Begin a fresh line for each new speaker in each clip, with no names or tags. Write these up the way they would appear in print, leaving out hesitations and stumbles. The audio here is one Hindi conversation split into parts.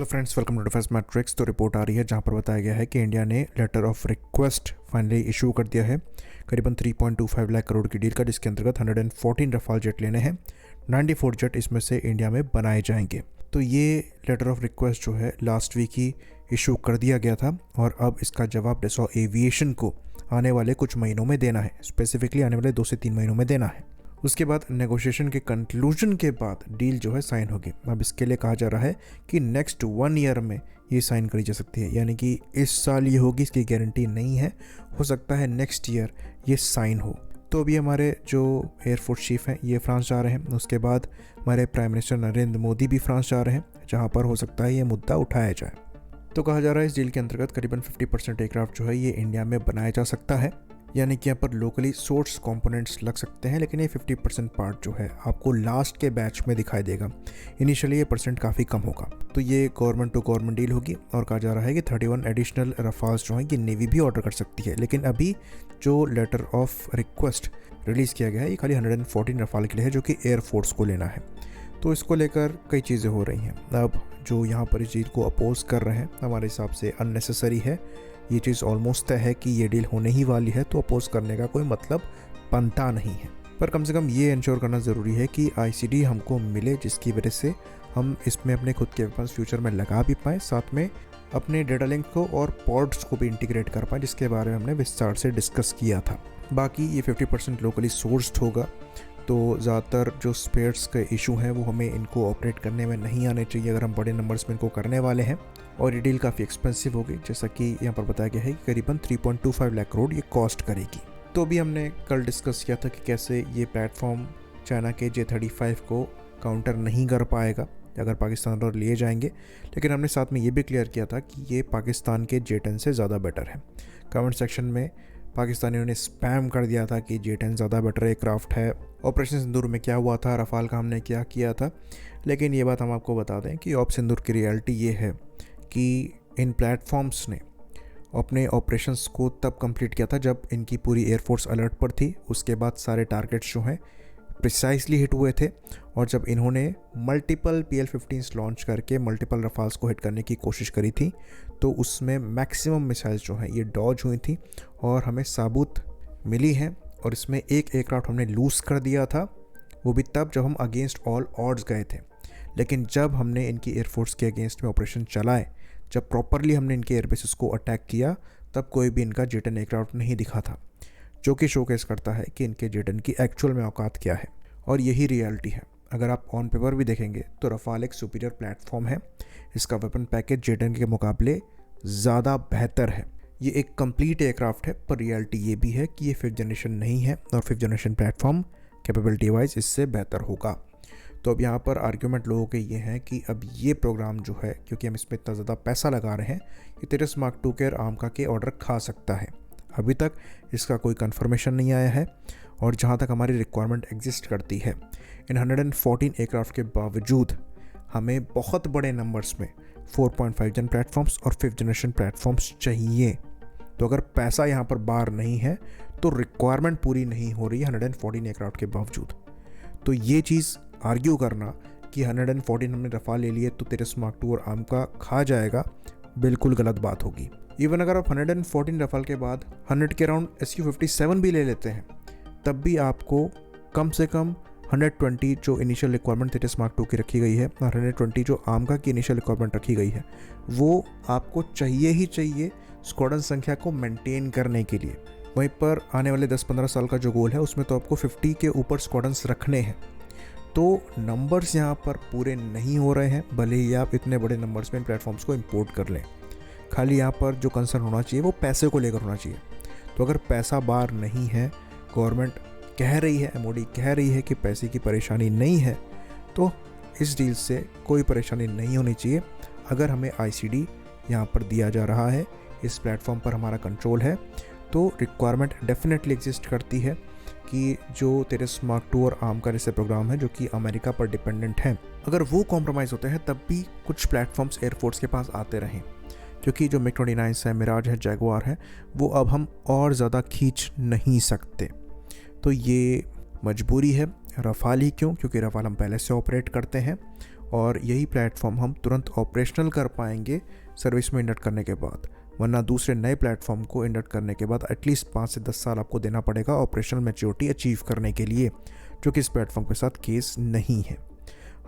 Hello friends, welcome to defence matrix. तो रिपोर्ट आ रही है जहां पर बताया गया है कि इंडिया ने letter of request finally issue कर दिया है करीबन 3.25 लाख करोड़ की डील का, जिसके अंतर्गत 114 रफाल जेट लेने हैं। 94 जेट इसमें से इंडिया में बनाए जाएंगे। तो ये लेटर ऑफ रिक्वेस्ट जो है लास्ट वीक ही इशू कर दिया गया था और अब इसका जवाब डेसॉ एविएशन को आने वाले कुछ महीनों में देना है, स्पेसिफिकली आने वाले 2 से 3 महीनों में देना है। उसके बाद नेगोशिएशन के कंक्लूजन के बाद डील जो है साइन होगी। अब इसके लिए कहा जा रहा है कि नेक्स्ट 1 ईयर में ये साइन करी जा सकती है, यानी कि इस साल ये होगी, इसकी गारंटी नहीं है। हो सकता है नेक्स्ट ईयर ये साइन हो। तो अभी हमारे जो एयरफोर्स चीफ हैं ये फ्रांस जा रहे हैं। उसके बाद हमारे प्राइम मिनिस्टर नरेंद्र मोदी भी फ्रांस जा रहे हैं, जहाँ पर हो सकता है ये मुद्दा उठाया जाए। तो कहा जा रहा है इस डील के अंतर्गत करीबन 50% एयरक्राफ्ट जो है ये इंडिया में बनाया जा सकता है, यानी कि यहाँ पर लोकली सोर्स कंपोनेंट्स लग सकते हैं। लेकिन ये 50% पार्ट जो है आपको लास्ट के बैच में दिखाई देगा। इनिशियली ये परसेंट काफ़ी कम होगा। तो ये गवर्नमेंट टू गवर्नमेंट डील होगी और कहा जा रहा है कि 31 एडिशनल रफाल्स जो हैं ये नेवी भी ऑर्डर कर सकती है। लेकिन अभी जो लेटर ऑफ रिक्वेस्ट रिलीज़ किया गया है ये खाली 114 रफाल के लिए है, जो कि एयरफोर्स को लेना है। तो इसको लेकर कई चीज़ें हो रही हैं। अब जो यहाँ पर इस डील को अपोज कर रहे हैं हमारे हिसाब से अननेसेसरी है। ये चीज़ ऑलमोस्ट तय है कि ये डील होने ही वाली है, तो अपोज करने का कोई मतलब बनता नहीं है। पर कम से कम ये इंश्योर करना ज़रूरी है कि आईसीडी हमको मिले, जिसकी वजह से हम इसमें अपने खुद के वेपन्स फ्यूचर में लगा भी पाएँ, साथ में अपने डेटा लिंक को और पॉड्स को भी इंटीग्रेट कर पाएँ, जिसके बारे में हमने विस्तार से डिस्कस किया था। बाकी ये 50% लोकली सोर्स्ड होगा, तो ज़्यादातर जो स्पेयर्स के इशू हैं वो हमें इनको ऑपरेट करने में नहीं आने चाहिए अगर हम बड़े नंबर्स में इनको करने वाले हैं। और ये डील काफ़ी एक्सपेंसिव होगी, जैसा कि यहाँ पर बताया गया है कि करीबन 3.25 लाख करोड़ ये कॉस्ट करेगी। तो भी हमने कल डिस्कस किया था कि कैसे ये प्लेटफॉर्म चाइना के J-35 को काउंटर नहीं कर पाएगा अगर पाकिस्तान और लिए जाएंगे। लेकिन हमने साथ में ये भी क्लियर किया था कि ये पाकिस्तान के J-10 से ज़्यादा बेटर है। कमेंट सेक्शन में पाकिस्तानियों ने स्पैम कर दिया था कि J-10 ज़्यादा बेटर एयरक्राफ्ट है। ऑपरेशन सिंदूर में क्या हुआ था, रफाल का हमने क्या किया था। लेकिन ये बात हम आपको बता दें कि ऑप सिंदूर की रियलिटी ये है कि इन प्लेटफॉर्म्स ने अपने ऑपरेशंस को तब कंप्लीट किया था जब इनकी पूरी एयरफोर्स अलर्ट पर थी। उसके बाद सारे टारगेट्स जो हैं प्रिसाइसली हिट हुए थे, और जब इन्होंने मल्टीपल PL-15s लॉन्च करके मल्टीपल रफाल्स को हिट करने की कोशिश करी थी, तो उसमें मैक्सिमम मिसाइल्स जो हैं ये डॉज हुई थी और हमें साबुत मिली हैं। और इसमें एक एयरक्राफ्ट हमने लूज़ कर दिया था, वो भी तब जब हम अगेंस्ट ऑल ऑड्स गए थे। लेकिन जब हमने इनकी एयरफोर्स के अगेंस्ट में ऑपरेशन चलाए, जब प्रॉपरली हमने इनके एयरबेसिस को अटैक किया, तब कोई भी इनका J-10 एयरक्राफ्ट नहीं दिखा था, जो कि शोकेस करता है कि इनके J-10 की एक्चुअल में औकात क्या है। और यही रियलिटी है। अगर आप ऑन पेपर भी देखेंगे तो रफाल एक सुपीरियर प्लेटफॉर्म है। इसका वेपन पैकेज J-10 के मुकाबले ज़्यादा बेहतर है। ये एक कंप्लीट एयरक्राफ्ट है, पर रियलिटी ये भी है कि ये 5th जनरेशन नहीं है और 5th generation platform capability wise इससे बेहतर होगा। तो अब यहाँ पर आर्ग्यूमेंट लोगों के ये हैं कि अब ये प्रोग्राम जो है, क्योंकि हम इसमें इतना ज़्यादा पैसा लगा रहे हैं, ये तेजस मार्क 2 के आर्मका के ऑर्डर खा सकता है। अभी तक इसका कोई कंफर्मेशन नहीं आया है। और जहाँ तक हमारी रिक्वायरमेंट एग्जिस्ट करती है, इन 114 एयरक्राफ्ट के बावजूद हमें बहुत बड़े नंबर्स में 4.5 जन प्लेटफॉर्म्स और 5th जनरेशन प्लेटफॉर्म्स चाहिए। तो अगर पैसा यहाँ पर बार नहीं है तो रिक्वायरमेंट पूरी नहीं हो रही है 114 एयरक्राफ्ट के बावजूद। तो ये चीज़ आर्ग्यू करना कि 114 हमने रफाल ले लिए तो तेजस मार्क 2 और आर्मका खा जाएगा, बिल्कुल गलत बात होगी। इवन अगर आप 114 रफाल के बाद 100 के अराउंड Su-57 भी ले लेते हैं, तब भी आपको कम से कम 120 जो इनिशियल रिक्वायरमेंट तेजस मार्क 2 की रखी गई है और 120 जो आर्मका की इनिशियल रिक्वायरमेंट रखी गई है, वो आपको चाहिए ही चाहिए स्क्वाड्रन संख्या को मेंटेन करने के लिए। वहीं पर आने वाले 10-15 साल का जो गोल है उसमें तो आपको 50 के ऊपर स्क्वाड्रन्स रखने हैं। तो नंबर्स यहाँ पर पूरे नहीं हो रहे हैं, भले ही आप इतने बड़े नंबर्स में इन प्लेटफॉर्म्स को इंपोर्ट कर लें। खाली यहाँ पर जो कंसर्न होना चाहिए वो पैसे को लेकर होना चाहिए। तो अगर पैसा बार नहीं है, गवर्नमेंट कह रही है, MOD कह रही है कि पैसे की परेशानी नहीं है, तो इस डील से कोई परेशानी नहीं होनी चाहिए। अगर हमें ICD यहाँ पर दिया जा रहा है, इस प्लेटफॉर्म पर हमारा कंट्रोल है, तो रिक्वायरमेंट डेफिनेटली एग्जिस्ट करती है कि जो तेजस मार्क 2 और आर्मका जैसे प्रोग्राम है जो कि अमेरिका पर डिपेंडेंट हैं, अगर वो कॉम्प्रोमाइज़ होते हैं तब भी कुछ प्लेटफॉर्म्स एयरफोर्स के पास आते रहें। क्योंकि जो MiG-29 है, मिराज है, जैगुआर है, वो अब हम और ज़्यादा खींच नहीं सकते। तो ये मजबूरी है। रफाल ही क्यों? क्योंकि रफाल हम पहले से ऑपरेट करते हैं और यही प्लेटफॉर्म हम तुरंत ऑपरेशनल कर पाएंगे सर्विस में इंडक्ट करने के बाद, वरना दूसरे नए प्लेटफॉर्म को इंडक्ट करने के बाद एटलीस्ट 5 से 10 साल आपको देना पड़ेगा ऑपरेशनल मैच्योरिटी अचीव करने के लिए, जो कि इस प्लेटफॉर्म के साथ केस नहीं है।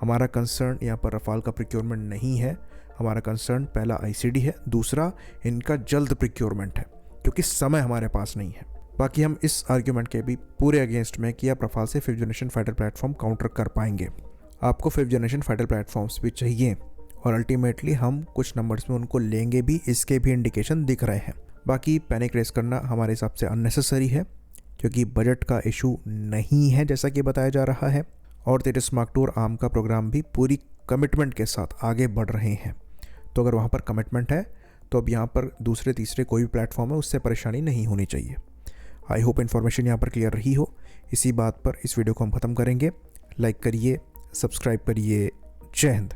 हमारा कंसर्न यहाँ पर रफाल का प्रिक्योरमेंट नहीं है, हमारा कंसर्न पहला आईसीडी है, दूसरा इनका जल्द प्रिक्योरमेंट है, क्योंकि समय हमारे पास नहीं है। बाकी हम इस आर्ग्यूमेंट के भी पूरे अगेंस्ट में कि आप रफाल से 5th generation fighter platform counter कर पाएंगे। आपको 5th जनरेशन फाइटर प्लेटफॉर्म्स भी चाहिए और अल्टीमेटली हम कुछ नंबर्स में उनको लेंगे भी, इसके भी इंडिकेशन दिख रहे हैं। बाकी पैनिक रेस करना हमारे हिसाब से अननेसेसरी है, क्योंकि बजट का इशू नहीं है जैसा कि बताया जा रहा है, और तेजस मार्क 2 और आर्म का प्रोग्राम भी पूरी कमिटमेंट के साथ आगे बढ़ रहे हैं। तो अगर वहाँ पर कमिटमेंट है तो अब यहाँ पर दूसरे तीसरे कोई भी प्लेटफॉर्म है उससे परेशानी नहीं होनी चाहिए। आई होप इन्फॉर्मेशन यहाँ पर क्लियर रही हो। इसी बात पर इस वीडियो को हम ख़त्म करेंगे। लाइक करिए, सब्सक्राइब करिए। जय हिंद।